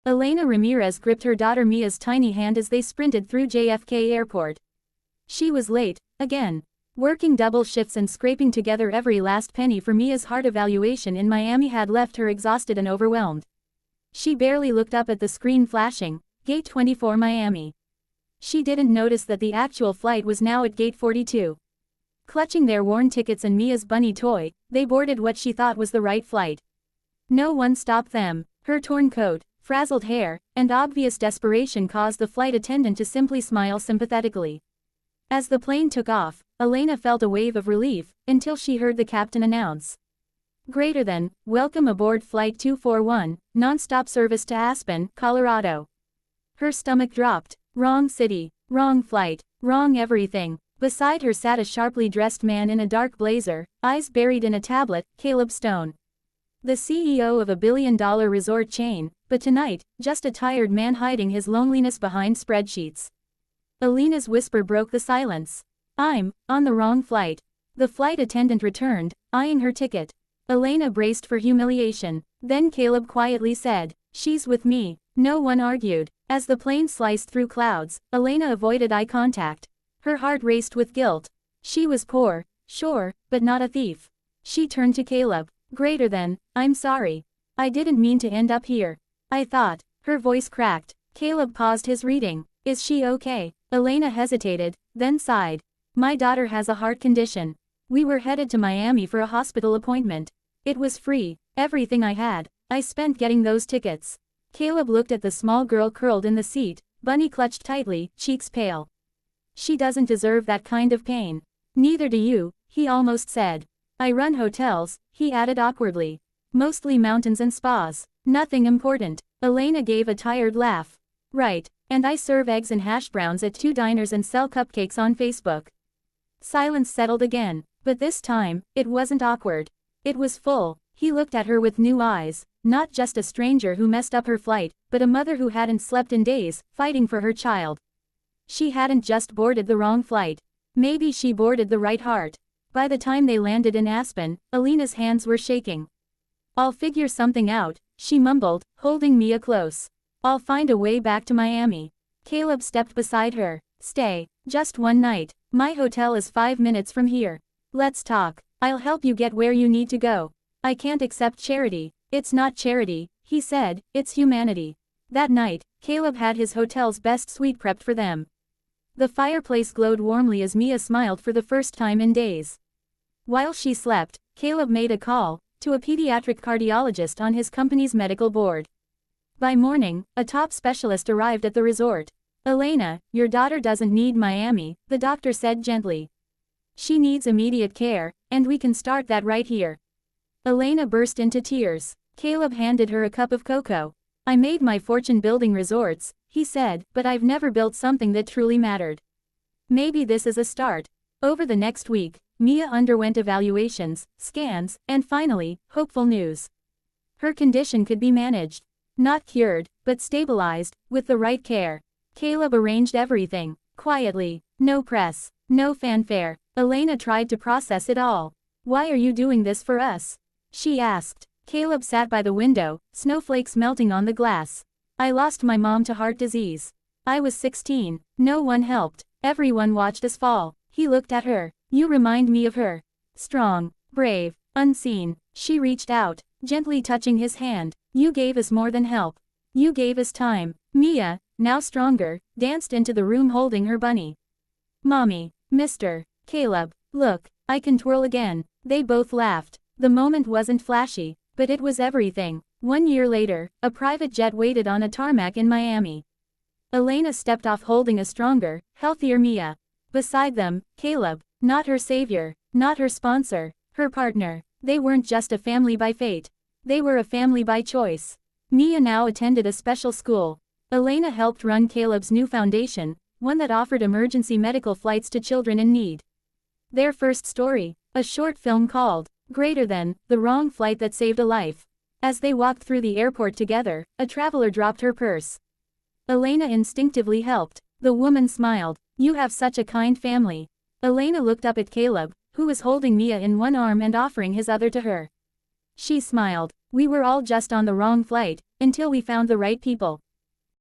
Elena Ramirez gripped her daughter Mia's tiny hand as they sprinted through JFK Airport. She was late, again. Working double shifts and scraping together every last penny for Mia's heart evaluation in Miami had left her exhausted and overwhelmed. She barely looked up at the screen flashing, Gate 24 Miami. She didn't notice that the actual flight was now at Gate 42. Clutching their worn tickets and Mia's bunny toy, they boarded what she thought was the right flight. No one stopped them. Her torn coat, frazzled hair, and obvious desperation caused the flight attendant to simply smile sympathetically. As the plane took off, Elena felt a wave of relief, until she heard the captain announce, "Welcome aboard Flight 241, non-stop service to Aspen, Colorado." Her stomach dropped. Wrong city, wrong flight, wrong everything. Beside her sat a sharply dressed man in a dark blazer, eyes buried in a tablet, Caleb Stone. The CEO of a billion-dollar resort chain, but tonight, just a tired man hiding his loneliness behind spreadsheets. Elena's whisper broke the silence. "I'm on the wrong flight." The flight attendant returned, eyeing her ticket. Elena braced for humiliation. Then Caleb quietly said, "She's with me." No one argued. As the plane sliced through clouds, Elena avoided eye contact. Her heart raced with guilt. She was poor, sure, but not a thief. She turned to Caleb. "I'm sorry. I didn't mean to end up here. I thought." Her voice cracked. Caleb paused his reading. "Is she okay?" Elena hesitated, then sighed. "My daughter has a heart condition. We were headed to Miami for a hospital appointment. It was free, everything I had. I spent getting those tickets." Caleb looked at the small girl curled in the seat, bunny clutched tightly, cheeks pale. "She doesn't deserve that kind of pain." "Neither do you," he almost said. "I run hotels," he added awkwardly. "Mostly mountains and spas. Nothing important." Elena gave a tired laugh. "Right, and I serve eggs and hash browns at 2 diners and sell cupcakes on Facebook." Silence settled again, but this time, it wasn't awkward. It was full. He looked at her with new eyes, not just a stranger who messed up her flight, but a mother who hadn't slept in days, fighting for her child. She hadn't just boarded the wrong flight. Maybe she boarded the right heart. By the time they landed in Aspen, Elena's hands were shaking. "I'll figure something out," she mumbled, holding Mia close. "I'll find a way back to Miami." Caleb stepped beside her. "Stay, just one night. My hotel is 5 minutes from here. Let's talk. I'll help you get where you need to go." "I can't accept charity." "It's not charity," he said, "it's humanity." That night, Caleb had his hotel's best suite prepped for them. The fireplace glowed warmly as Mia smiled for the first time in days. While she slept, Caleb made a call to a pediatric cardiologist on his company's medical board. By morning, a top specialist arrived at the resort. "Elena, your daughter doesn't need Miami," the doctor said gently. "She needs immediate care, and we can start that right here." Elena burst into tears. Caleb handed her a cup of cocoa. "I made my fortune building resorts," he said, "but I've never built something that truly mattered. Maybe this is a start." Over the next week, Mia underwent evaluations, scans, and finally, hopeful news. Her condition could be managed. Not cured, but stabilized, with the right care. Caleb arranged everything, quietly. No press, no fanfare. Elena tried to process it all. "Why are you doing this for us?" she asked. Caleb sat by the window, snowflakes melting on the glass. "I lost my mom to heart disease. I was 16, no one helped, everyone watched us fall." He looked at her. "You remind me of her. Strong, brave, unseen." She reached out, gently touching his hand. "You gave us more than help. You gave us time." Mia, now stronger, danced into the room holding her bunny. "Mommy, Mr. Caleb, look, I can twirl again." They both laughed. The moment wasn't flashy, but it was everything. 1 year later, a private jet waited on a tarmac in Miami. Elena stepped off holding a stronger, healthier Mia. Beside them, Caleb, not her savior, not her sponsor, her partner. They weren't just a family by fate. They were a family by choice. Mia now attended a special school. Elena helped run Caleb's new foundation, one that offered emergency medical flights to children in need. Their first story, a short film called The Wrong Flight That Saved a Life. As they walked through the airport together, a traveler dropped her purse. Elena instinctively helped. The woman smiled. "You have such a kind family." Elena looked up at Caleb, who was holding Mia in one arm and offering his other to her. She smiled. "We were all just on the wrong flight, Until we found the right people.